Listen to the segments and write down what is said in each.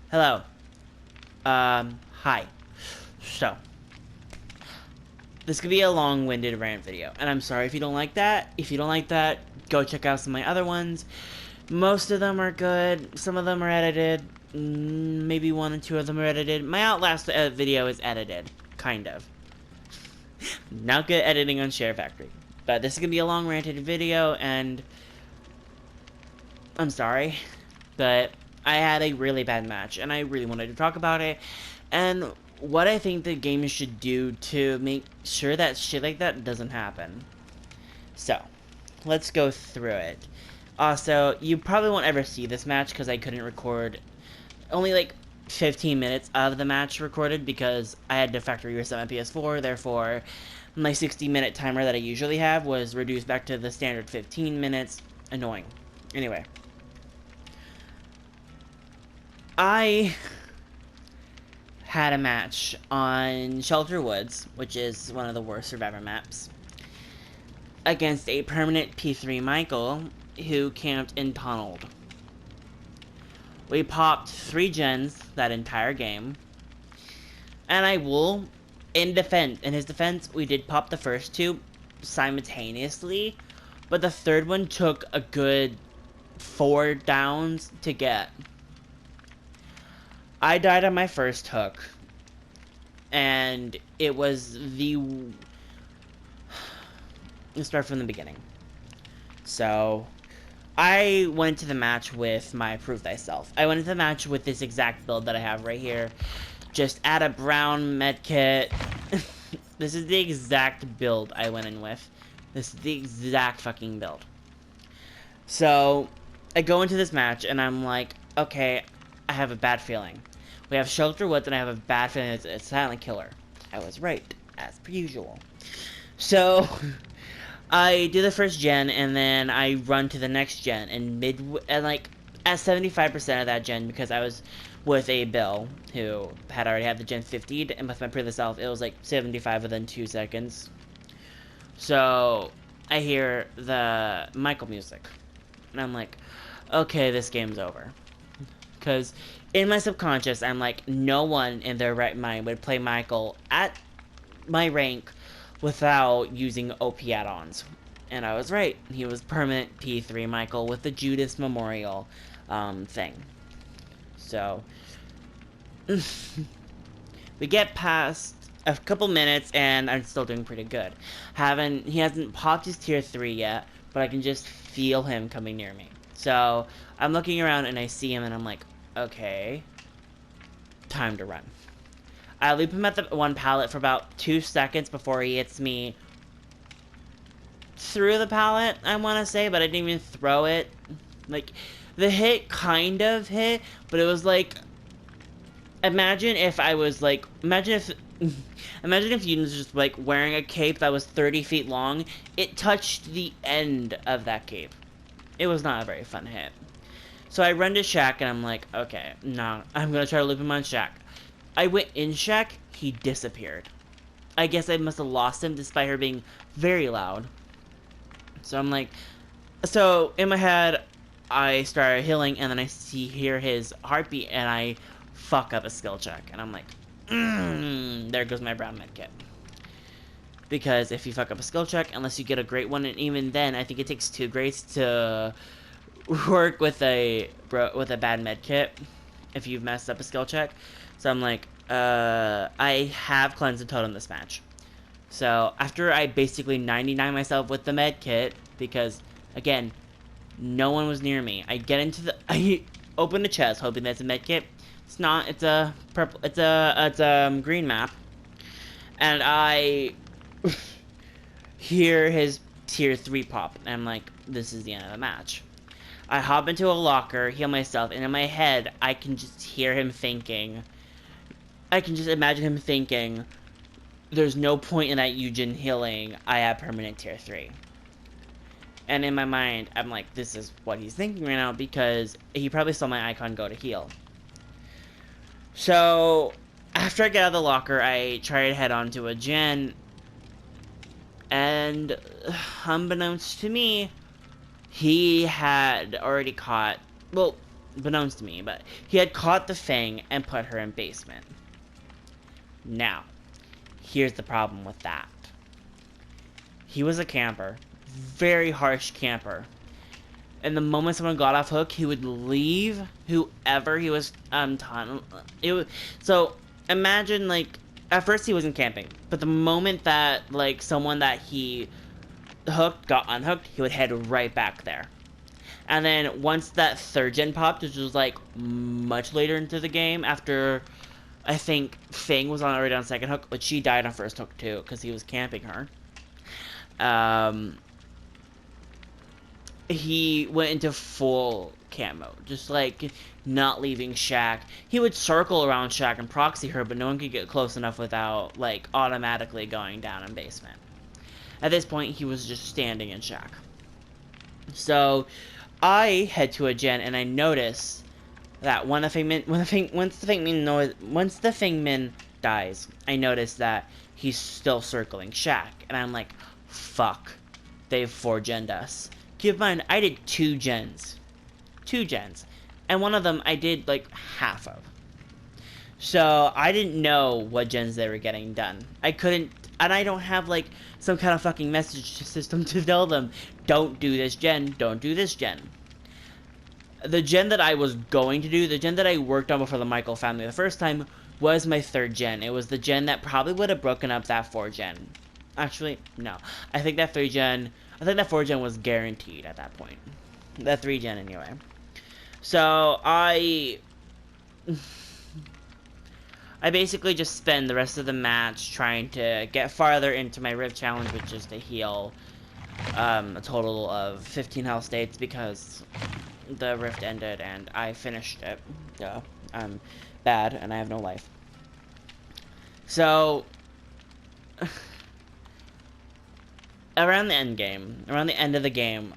Hello. Hi. So, this could be a long-winded rant video, and I'm sorry if you don't like that. If you don't like that, go check out some of my other ones. Most of them are good. Some of them are edited. Maybe one or two of them are edited. My Outlast video is edited. Kind of. Not good editing on Share Factory. But this is going to be a long ranted video, and I'm sorry. But I had a really bad match, and I really wanted to talk about it. And what I think the game should do to make sure that shit like that doesn't happen. So, let's go through it. Also, you probably won't ever see this match because I couldn't record only like 15 minutes of the match recorded because I had to factory reset my PS4, therefore my 60-minute timer that I usually have was reduced back to the standard 15 minutes. Annoying. Anyway. I had a match on Shelter Woods, which is one of the worst Survivor maps, against a permanent P3 Michael who camped and tunneled. We popped 3 gens that entire game, and I will, in his defense, we did pop the first 2 simultaneously, but the third one took a good 4 downs to get. I died on my first hook, and it was the... Let's start from the beginning. So, I went to the match with my Prove Thyself. I went into the match with this exact build that I have right here. Just add a brown medkit. This is the exact build I went in with. This is the exact fucking build. So, I go into this match, and I'm like, okay, I have a bad feeling. We have Shelter Woods, and I have a bad feeling it's a silent killer. I was right, as per usual. So, I do the first gen, and then I run to the next gen, and like, at 75% of that gen, because I was with a Bill, who had already had the gen 50'd, and with my previous self, it was like 75 within 2 seconds. So, I hear the Michael music, and I'm like, okay, this game's over. Because in my subconscious, I'm like, no one in their right mind would play Michael at my rank without using OP add-ons. And I was right. He was permanent P3 Michael with the Judas Memorial thing. So, we get past a couple minutes, and I'm still doing pretty good. He hasn't popped his tier 3 yet, but I can just feel him coming near me. So, I'm looking around, and I see him, and I'm like, okay, time to run. I loop him at the one pallet for about 2 seconds before he hits me through the pallet, I want to say, but I didn't even throw it. Like, the hit kind of hit, but it was like, imagine if I was like, imagine if you was just like wearing a cape that was 30 feet long. It touched the end of that cape. It was not a very fun hit. So I run to Shaq, and I'm like, okay, no, I'm gonna try to loop him on Shaq. I went in Shaq, he disappeared. I guess I must have lost him despite her being very loud. So I'm like, so in my head, I started healing, and then I hear his heartbeat, and I fuck up a skill check. And I'm like, there goes my brown medkit. Because if you fuck up a skill check, unless you get a great one, and even then, I think it takes 2 greats to work with a bad medkit if you've messed up a skill check. So I'm like, I have cleansed the totem this match. So after I basically 99 myself with the medkit, because again, no one was near me. I open the chest hoping that's a medkit. It's not. It's a purple. It's a green map, and I hear his tier 3 pop, and I'm like, this is the end of the match. I hop into a locker, heal myself, and in my head, I can just hear him thinking. I can just imagine him thinking, there's no point in that Eugen healing, I have permanent tier 3. And in my mind, I'm like, this is what he's thinking right now, because he probably saw my icon go to heal. So, after I get out of the locker, I try to head on to a gen, and unbeknownst to me, he had already caught, well, unbeknownst to me, but he had caught the Fang and put her in basement. Now, here's the problem with that. He was a camper. Very harsh camper. And the moment someone got off hook, he would leave whoever he was so imagine, like, at first he wasn't camping, but the moment that, like, someone that he hooked got unhooked, he would head right back there. And then once that third gen popped, which was like much later into the game, after I think Fang was already on second hook, but she died on first hook too because he was camping her. He went into full camp mode, just like not leaving Shack. He would circle around Shack and proxy her, but no one could get close enough without like automatically going down in basement. At this point, he was just standing in Shack. So I head to a gen and I notice that once the Fangman dies, I notice that he's still circling Shack, and I'm like, fuck, they've 4-gen'd us. Keep in mind, I did 2 gens, and one of them I did like half of. So I didn't know what gens they were getting done. I couldn't, and I don't have like some kind of fucking message system to tell them, don't do this gen, don't do this gen. The gen that I was going to do, the gen that I worked on before the Michael family the first time, was my 3rd gen. It was the gen that probably would have broken up that 4 gen. Actually, no. I think that 4 gen was guaranteed at that point. That 3 gen anyway. So I basically just spend the rest of the match trying to get farther into my Rift challenge, which is to heal a total of 15 health states, because the Rift ended and I finished it. Duh. I'm bad and I have no life. So around the end of the game,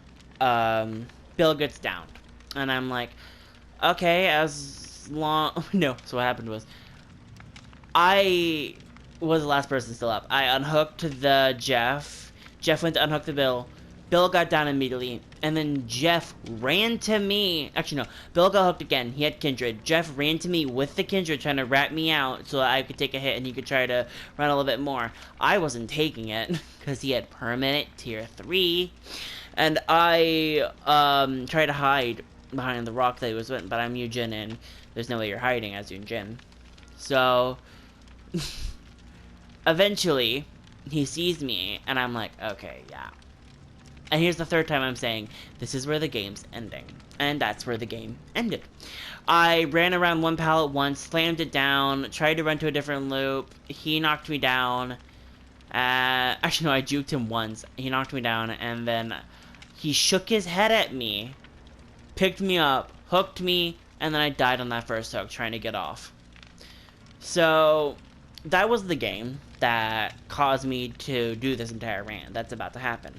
Bill gets downed. And I'm like, okay, no, so what happened was, I was the last person still up. I unhooked the Jeff. Jeff went to unhook the Bill. Bill got down immediately, and then Jeff ran to me. Actually, no. Bill got hooked again. He had Kindred. Jeff ran to me with the Kindred, trying to rat me out so that I could take a hit and he could try to run a little bit more. I wasn't taking it, because he had permanent tier 3. And I tried to hide behind the rock that he was with, but I'm Yujin, and there's no way you're hiding as Yujin. So eventually, he sees me, and I'm like, okay, yeah. And here's the 3rd time I'm saying, this is where the game's ending. And that's where the game ended. I ran around one pallet once, slammed it down, tried to run to a different loop. He knocked me down. Actually, no, I juked him once. He knocked me down, and then he shook his head at me, picked me up, hooked me, and then I died on that first hook trying to get off. So that was the game that caused me to do this entire rant that's about to happen.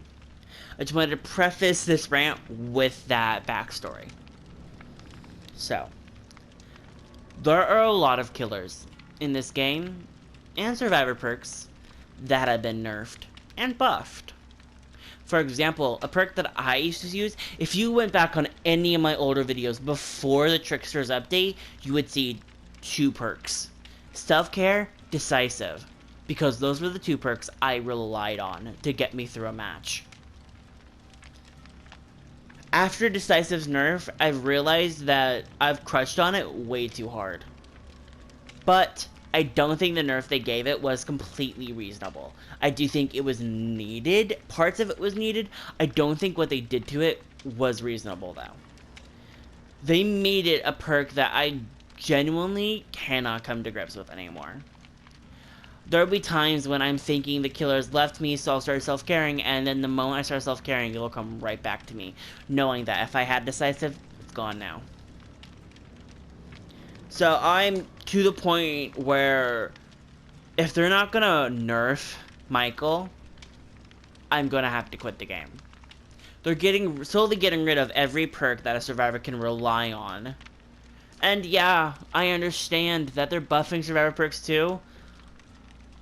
I just wanted to preface this rant with that backstory. So, there are a lot of killers in this game, and survivor perks, that have been nerfed and buffed. For example, a perk that I used to use, if you went back on any of my older videos before the Trickster's update, you would see 2 perks. Self-care, decisive. Because those were the 2 perks I relied on to get me through a match. After Decisive's nerf, I've realized that I've crutched on it way too hard. But I don't think the nerf they gave it was completely reasonable. I do think it was needed. Parts of it was needed. I don't think what they did to it was reasonable, though. They made it a perk that I genuinely cannot come to grips with anymore. There'll be times when I'm thinking the killer's left me, so I'll start self-caring, and then the moment I start self-caring, it'll come right back to me, knowing that if I had Decisive, it's gone now. So I'm to the point where if they're not gonna nerf Michael, I'm gonna have to quit the game. They're slowly getting rid of every perk that a survivor can rely on. And yeah, I understand that they're buffing survivor perks too.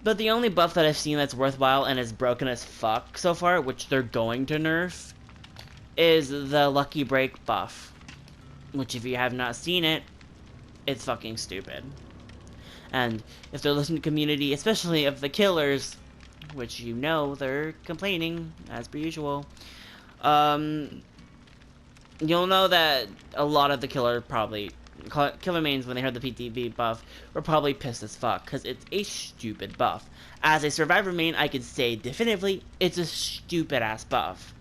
But the only buff that I've seen that's worthwhile and is broken as fuck so far, which they're going to nerf, is the Lucky Break buff. which if you have not seen it, it's fucking stupid. And if they're listening to community, especially of the killers, which you know they're complaining, as per usual, you'll know that a lot of the killer mains, when they heard the PTB buff, were probably pissed as fuck, because it's a stupid buff. As a survivor main, I can say definitively, it's a stupid ass buff.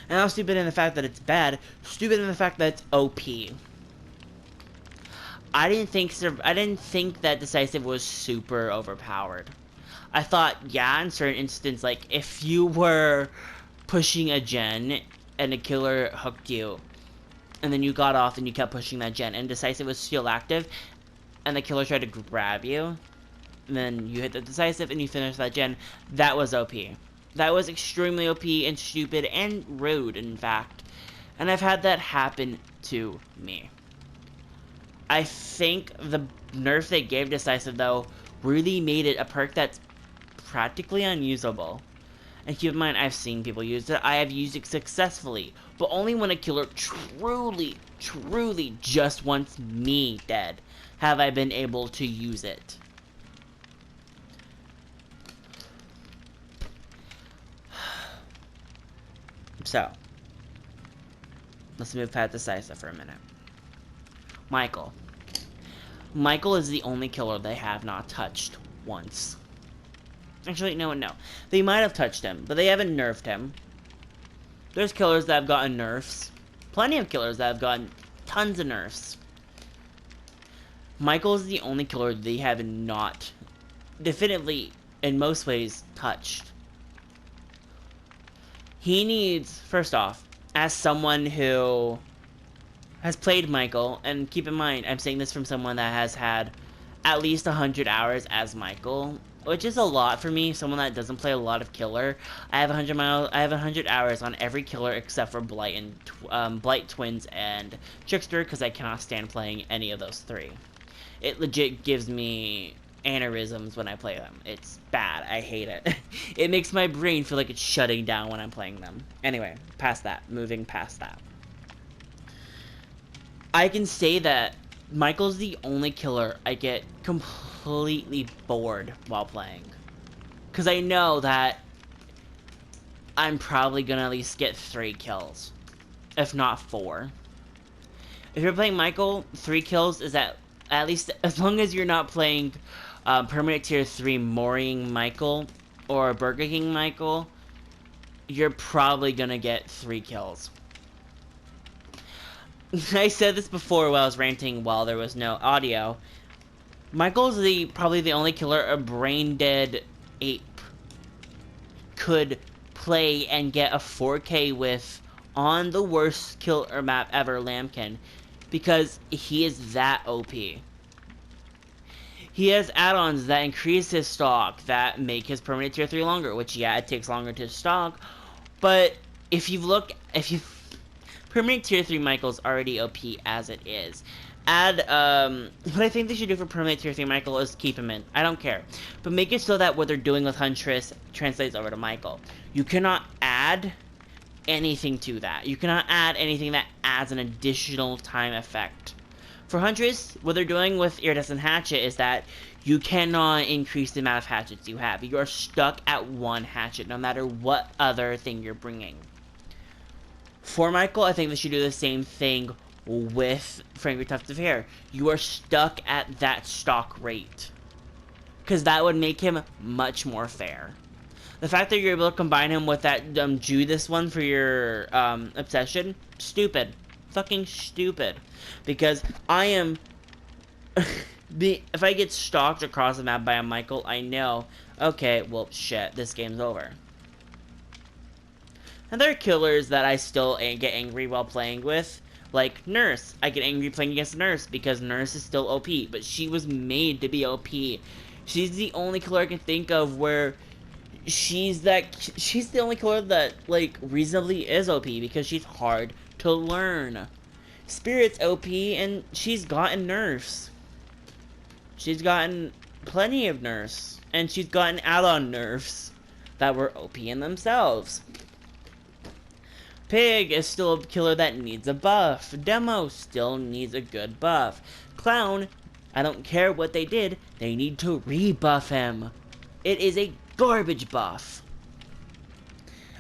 And not stupid in the fact that it's bad, stupid in the fact that it's OP. I didn't think that Decisive was super overpowered. I thought, yeah, in certain instances, like, if you were pushing a gen and a killer hooked you, and then you got off and you kept pushing that gen, and Decisive was still active, and the killer tried to grab you, and then you hit the Decisive and you finish that gen, that was OP. That was extremely OP and stupid and rude, in fact. And I've had that happen to me. I think the nerf they gave Decisive, though, really made it a perk that's practically unusable. And keep in mind, I've seen people use it. I have used it successfully, but only when a killer truly just wants me dead have I been able to use it. So, let's move past Decisive for a minute. Michael. Michael is the only killer they have not touched once. Actually, no. They might have touched him, but they haven't nerfed him. There's killers that have gotten nerfs. Plenty of killers that have gotten tons of nerfs. Michael is the only killer they have not, definitively, in most ways, touched. He needs, first off, as someone who has played Michael, and keep in mind, I'm saying this from someone that has had at least 100 hours as Michael, which is a lot for me, someone that doesn't play a lot of killer. I have 100 hours on every killer except for Blight and Blight, Twins, and Trickster, because I cannot stand playing any of those three. It legit gives me aneurysms when I play them. It's bad. I hate it. It makes my brain feel like it's shutting down when I'm playing them. Anyway, moving past that. I can say that Michael's the only killer I get completely bored while playing. Because I know that I'm probably going to at least get 3 kills. If not 4. If you're playing Michael, 3 kills is at least, as long as you're not playing Permanent Tier 3 Mooring Michael or Burger King Michael, you're probably going to get 3 kills. I said this before while I was ranting while there was no audio. Michael's probably the only killer a brain-dead ape could play and get a 4K with on the worst killer map ever, Lambkin, because he is that OP. He has add-ons that increase his stock, that make his permanent tier 3 longer, which, yeah, it takes longer to stock, but permanent tier 3 Michael's already OP as it is. What I think they should do for permanent tier 3 Michael is keep him in. I don't care. But make it so that what they're doing with Huntress translates over to Michael. You cannot add anything to that. You cannot add anything that adds an additional time effect. For Huntress, what they're doing with Iridescent Hatchet is that you cannot increase the amount of hatchets you have. You are stuck at 1 hatchet, no matter what other thing you're bringing. For Michael, I think they should do the same thing with Frankly Tufts of Hair. You are stuck at that stock rate, because that would make him much more fair. The fact that you're able to combine him with that Judas one for your obsession, stupid. Fucking stupid. Because I am... if I get stalked across the map by a Michael, I know, okay, well, shit, this game's over. And there are killers that I still get angry while playing with, like Nurse. I get angry playing against Nurse because Nurse is still OP, but she was made to be OP. She's the only killer I can think of where she's the only killer that, like, reasonably is OP because she's hard to learn. Spirit's OP and she's gotten nerfs. She's gotten plenty of nerfs, and she's gotten add-on nerfs that were OP in themselves. Pig is still a killer that needs a buff. Demo still needs a good buff. Clown, I don't care what they did, they need to rebuff him. It is a garbage buff.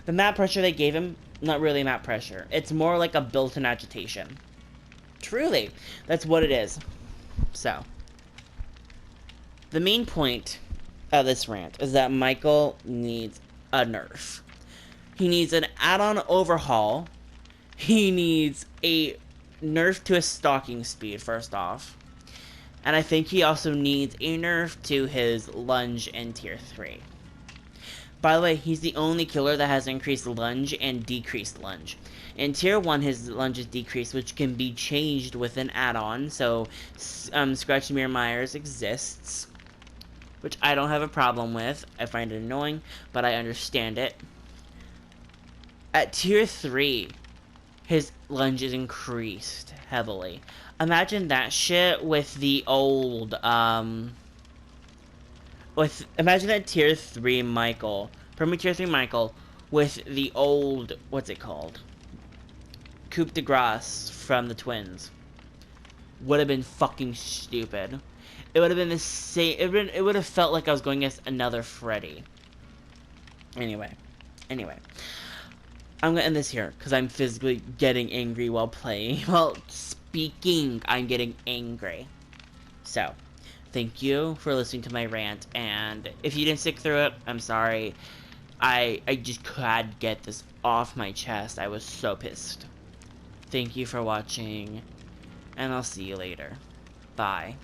The map pressure they gave him, not really map pressure. It's more like a built-in agitation. Truly, that's what it is. So, the main point of this rant is that Michael needs a nerf. He needs an add-on overhaul. He needs a nerf to his stalking speed, first off. And I think he also needs a nerf to his lunge in tier 3. By the way, he's the only killer that has increased lunge and decreased lunge. In tier 1, his lunge is decreased, which can be changed with an add-on. So, Scratch Mirror Myers exists, which I don't have a problem with. I find it annoying, but I understand it. At tier 3, his lunge is increased heavily. Imagine that shit with the old, imagine that tier 3 Michael, Perma tier 3 Michael, with the old, what's it called? Coup de Grace from the Twins. Would have been fucking stupid. It would have been the same, it would have felt like I was going against another Freddy. Anyway. I'm gonna end this here, because I'm physically getting angry while playing. While speaking, I'm getting angry. So, thank you for listening to my rant, and if you didn't stick through it, I'm sorry. I just couldn't get this off my chest. I was so pissed. Thank you for watching, and I'll see you later. Bye.